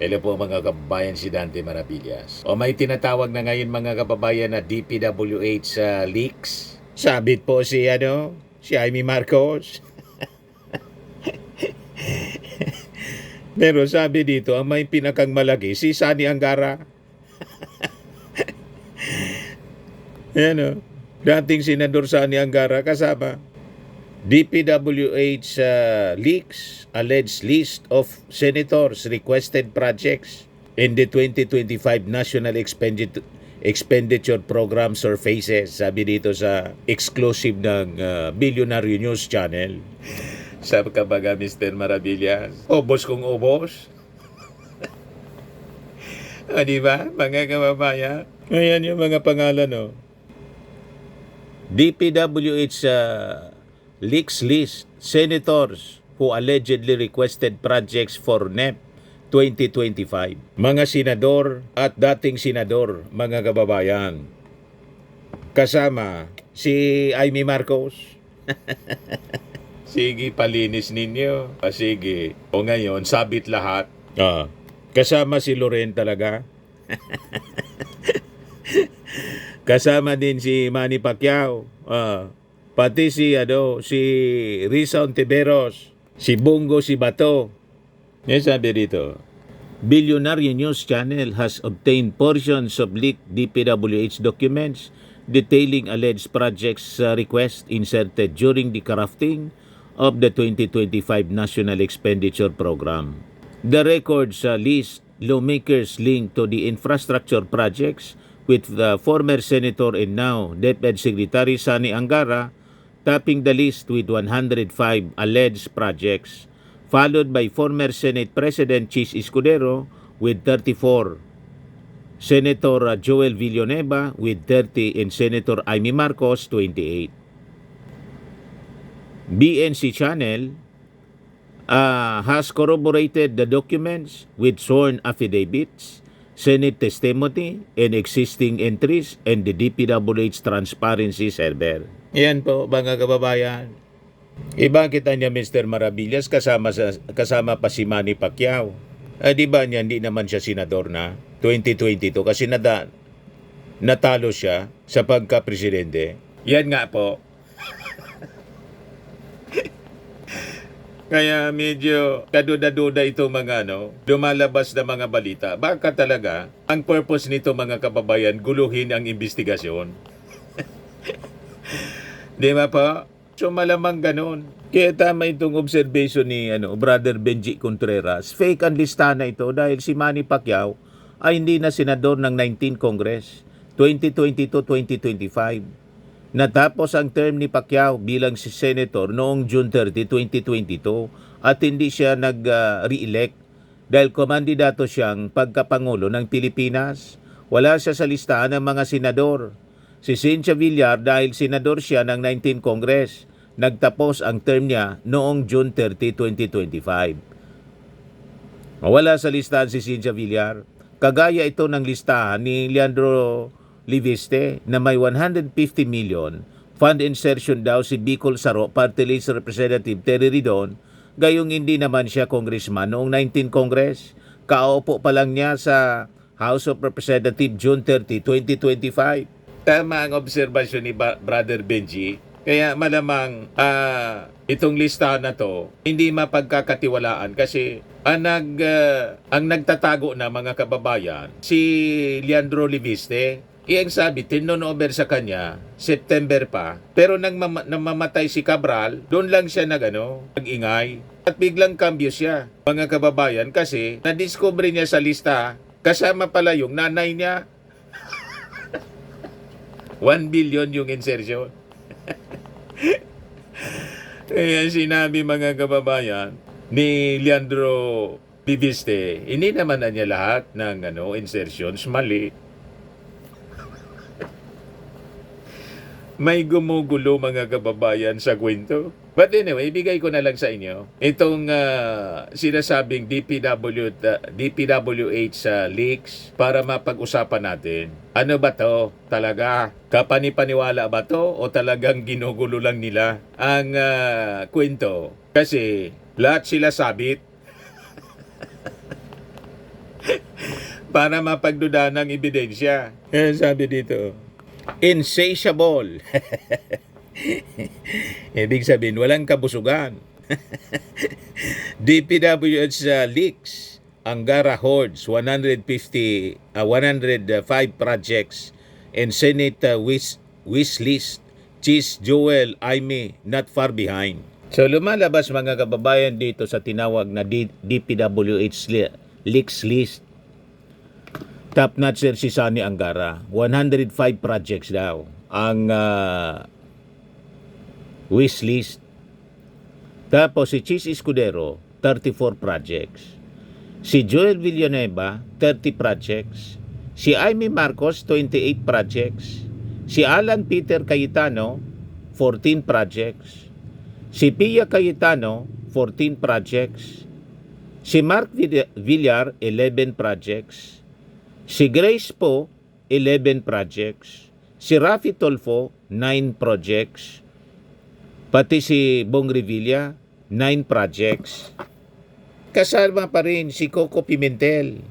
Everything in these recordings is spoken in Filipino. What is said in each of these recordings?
Hello po mga kababayan, si Dante Maravillas. O may tinatawag na ngayon mga kababayan na DPWH leaks. Sabit po si Amy Marcos. Pero sabi dito, ang may pinakang malaki, si Sani Angara. Dating Senador Sani Angara kasama. DPWH leaks alleged list of senators requested projects in the 2025 National Expenditure Program surfaces. Sabi dito sa exclusive ng Billionaire News Channel. Sabi ka baga, Mr. Maravillas? Obos kong obos. Diba, mga kababayan? Ayan yung mga pangalan, DPWH leaks list senators who allegedly requested projects for NEP 2025. Mga senador at dating senador, mga kababayan. Kasama si Amy Marcos. Sige, palinis ninyo. Sige. O ngayon, sabit lahat. Kasama si Loren talaga. Kasama din si Manny Pacquiao. Pati si Risa Ontiveros, si Bongo, si Bato. Yan sabi dito. Billionaire News Channel has obtained portions of leaked DPWH documents detailing alleged projects requests inserted during the crafting of the 2025 National Expenditure Program. The records list lawmakers linked to the infrastructure projects with the former Senator and now DepEd Secretary Sani Angara topping the list with 105 alleged projects, followed by former Senate President Chis Escudero with 34, Senator Joel Villanueva with 30, and Senator Amy Marcos 28. BNC Channel has corroborated the documents with sworn affidavits, Senate testimony, and existing entries and the DPWH transparency server. Yan po, mga kababayan. Iba kita niya, Mr. Maravillas, kasama pa si Manny Pacquiao. Di ba niya, hindi naman siya senador na 2022 kasi natalo siya sa pagka-presidente. Yan nga po. Kaya medyo kaduda-duda ito mga lumalabas na mga balita. Baka talaga, ang purpose nito mga kababayan, guluhin ang investigasyon. Di ba pa? So malamang ganun. Kaya tama itong observation ni Brother Benji Contreras. Fake ang listahan na ito dahil si Manny Pacquiao ay hindi na senador ng 19 Congress, 2022-2025. Natapos ang term ni Pacquiao bilang si Senator noong June 30, 2022 at hindi siya nag-re-elect dahil komandidato siyang pagkapangulo ng Pilipinas. Wala siya sa listahan ng mga senador. Si Cynthia Villar dahil senador siya ng 19 Congress, nagtapos ang term niya noong June 30, 2025. Wala sa listahan si Cynthia Villar. Kagaya ito ng listahan ni Leandro Liviste na may 150 million fund insertion daw si Bicol Saro Party List Representative Terry Ridon, gayong hindi naman siya congressman noong 19 Congress. Kaupo pa lang niya sa House of Representatives June 30, 2025. Tama ang obserbasyon ni Brother Benji. Kaya malamang itong listahan na to hindi mapagkakatiwalaan kasi ang nagtatago na mga kababayan si Leandro Liviste. Iyang sabi, turnover sa kanya, September pa. Pero nang mamatay si Cabral, doon lang siya nag-ingay. At biglang kambyo siya, mga kababayan, kasi na-discover niya sa lista, kasama pala yung nanay niya. 1 billion yung insertion. Kaya sinabi mga kababayan ni Leandro Liviste, hindi naman na niya lahat ng insertions mali. May gumugulo mga kababayan sa kwento. But anyway, ibigay ko na lang sa inyo itong sinasabing DPWH leaks para mapag-usapan natin. Ano ba to? Talaga? Kapanipaniwala ba to? O talagang ginugulo lang nila ang kwento? Kasi lahat sila sabit. para mapagduda ng ebidensya. Sabi dito, insatiable. Ibig sabihin, walang kabusugan. DPWH leaks. Angara hoards 105 projects and Senate wish list. Cheese Joel Aimee not far behind. So lumalabas mga kababayan dito sa tinawag na DPWH leaks list. Top notcher si Sunny Angara. 105 projects daw ang wish list. Tapos si Cheese Escudero, 34 projects. Si Joel Villanueva, 30 projects. Si Aimee Marcos, 28 projects. Si Alan Peter Cayetano, 14 projects. Si Pia Cayetano, 14 projects. Si Mark Villar, 11 projects. Si Grace Po, 11 projects. Si Rafi Tolfo, 9 projects. Pati si Bong Revilla, 9 projects. Kasama pa rin si Coco Pimentel.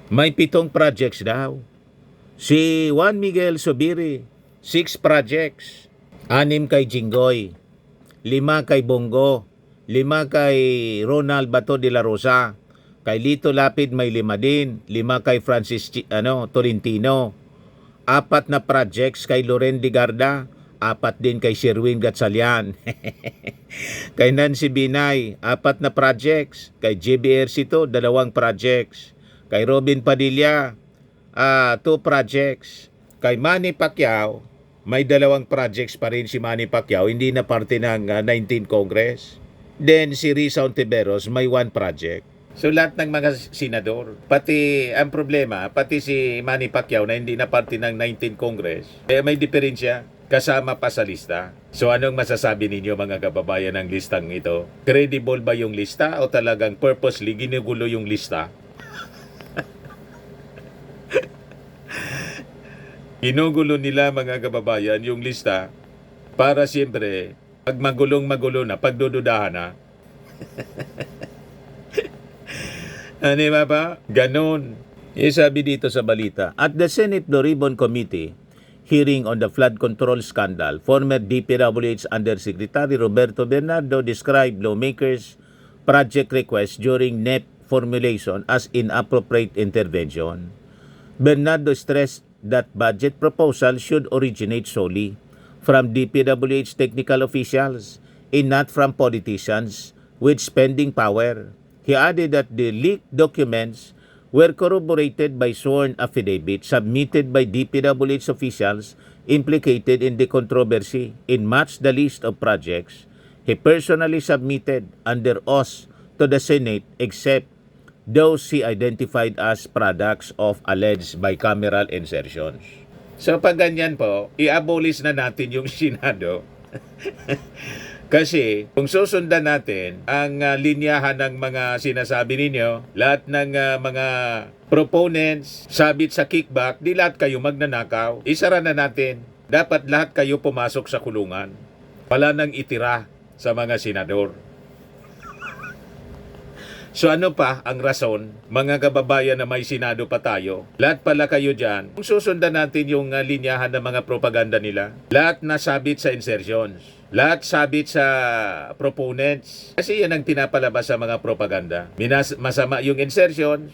May 7 projects daw. Si Juan Miguel Subiri, 6 projects. 6 kay Jinggoy. 5 kay Bongo. 5 kay Ronald Bato de la Rosa. Kay Lito Lapid may 5 din. 5 kay Francis Tolentino. 4 na projects kay Loren Ligarda. 4 din kay Sherwin Gatchalian. Kay Nancy Binay, 4 na projects. Kay JB Ercito, 2 projects. Kay Robin Padilla, 2 projects. Kay Manny Pacquiao, may 2 projects pa rin si Manny Pacquiao, hindi na parte ng 19th Congress. Then si Risa Ontiveros, may 1 project. So lahat ng mga senador, pati ang problema, pati si Manny Pacquiao na hindi na parte ng 19th Congress, may diferensya. Kasama pa sa lista. So anong masasabi ninyo mga kababayan ng listang ito? Credible ba yung lista o talagang purposely ginugulo yung lista? Ginugulo nila mga kababayan yung lista para siyempre pag magulong-magulo na, pagdududahan na. Ano ba? Ganon. Sabi dito sa balita, at the Senate Blue Ribbon Committee hearing on the flood control scandal, former DPWH Undersecretary Roberto Bernardo described lawmakers' project requests during NEP formulation as inappropriate intervention. Bernardo stressed that budget proposals should originate solely from DPWH technical officials and not from politicians with spending power. He added that the leaked documents were corroborated by sworn affidavits submitted by DPWH officials implicated in the controversy and matched the list of projects he personally submitted under oath to the Senate except those he identified as products of alleged bicameral insertions. So pag ganyan po, i-abolish na natin yung Senado. Kasi kung susundan natin ang linyahan ng mga sinasabi ninyo, lahat ng mga proponents, sabit sa kickback, di lahat kayo magnanakaw. Isara na natin. Dapat lahat kayo pumasok sa kulungan. Wala nang itira sa mga senador. So ano pa ang rason, mga kababayan na may Senado pa tayo? Lahat pala kayo dyan, kung susundan natin yung linyahan ng mga propaganda nila, lahat nasabit sa insertions, lahat sabit sa proponents. Kasi yan ang pinapalabas sa mga propaganda. Masama yung insertions,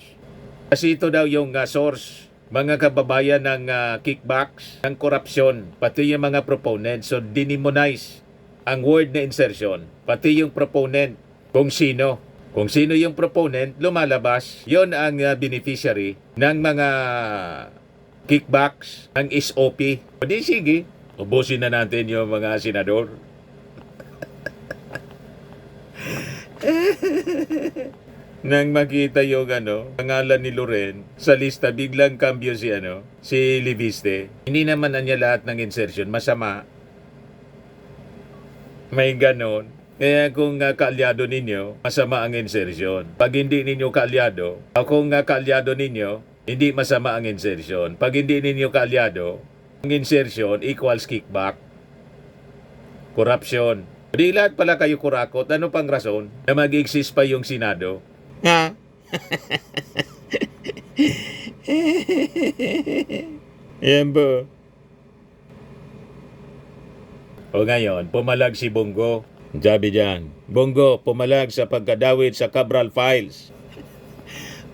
kasi ito daw yung source, mga kababayan ng kickbacks, ng korupsyon, pati yung mga proponents. So dinimonize ang word na insertion, pati yung proponent, kung sino. Kung sino yung proponent, lumalabas, yon ang beneficiary ng mga kickbacks, ng SOP. O di sige, ubusin na natin yung mga senador. Nang makita yung pangalan ni Loren sa lista, biglang cambio si Liviste. Hindi naman na niya lahat ng insertion masama. May ganon. Kaya kung kaalyado ninyo, masama ang insertion. Pag hindi ninyo kaalyado, kung kaalyado ninyo, hindi masama ang insertion. Pag hindi ninyo kaalyado, ang insertion equals kickback. Corruption. Di lahat pala kayo kurakot. Ano pang rason na mag-exist pa yung Senado? Ha? Yan ba? O ngayon, pumalag si Bongo. Sabi diyan, Bongo, pumalag sa pagkadawit sa Cabral Files.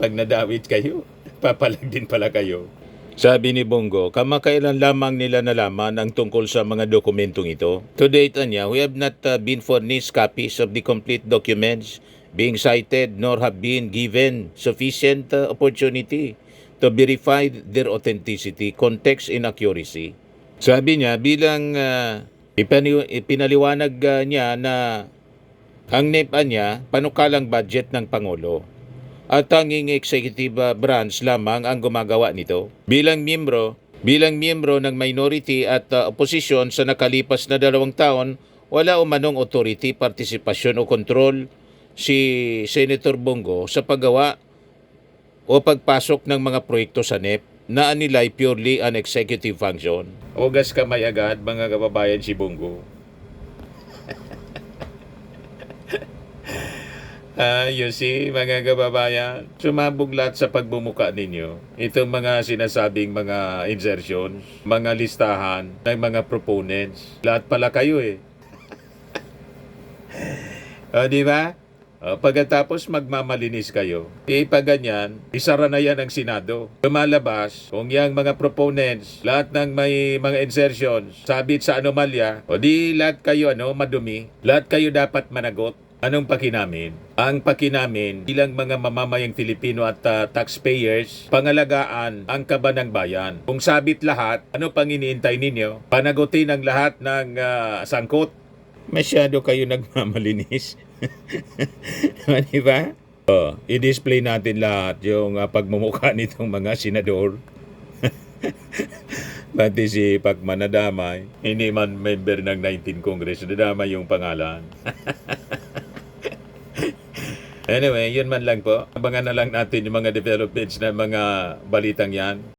Pag nadawit kayo, papalag din pala kayo. Sabi ni Bongo, kamakailan lamang nila nalaman ang tungkol sa mga dokumentong ito. To date, anya, we have not been furnished copies of the complete documents being cited nor have been given sufficient opportunity to verify their authenticity, context, and accuracy. Sabi niya, bilang ipinaliwanag niya na ang NEP niya, panukalang budget ng Pangulo. At tanging executive branch lamang ang gumagawa nito. Bilang miyembro ng minority at opposition sa nakalipas na 2 taon, wala umanong authority, partisipasyon o control si Senator Bongo sa paggawa o pagpasok ng mga proyekto sa NEP na anilay purely an executive function. Ogas kamay agad mga kababayan si Bongo. You see, mga kababayan, sumabog lahat sa pagbumuka ninyo. Itong mga sinasabing mga insertions, mga listahan ng mga proponents. Lahat pala kayo eh. Di ba? Pagkatapos magmamalinis kayo, ipaganyan, isara na yan ang Senado. Lumalabas kung yung mga proponents, lahat ng may mga insertions, sabit sa anomalya, o di lahat kayo madumi, lahat kayo dapat managot. Anong pakinamin? Ang pakinamin bilang mga mamamayang Filipino at taxpayers, pangalagaan ang kaba ng bayan. Kung sabit lahat, ano pang iniintay ninyo? Panagutin ang lahat ng sangkot. Masyado kayo nagmamalinis. Diba? I-display natin lahat yung pagmumukha nitong mga senador. Pati si Pacman nadamay. Hindi man member ng 19 Congress, nadamay yung pangalan. Anyway, yun man lang po. Abangan na lang natin yung mga developments na mga balitang yan.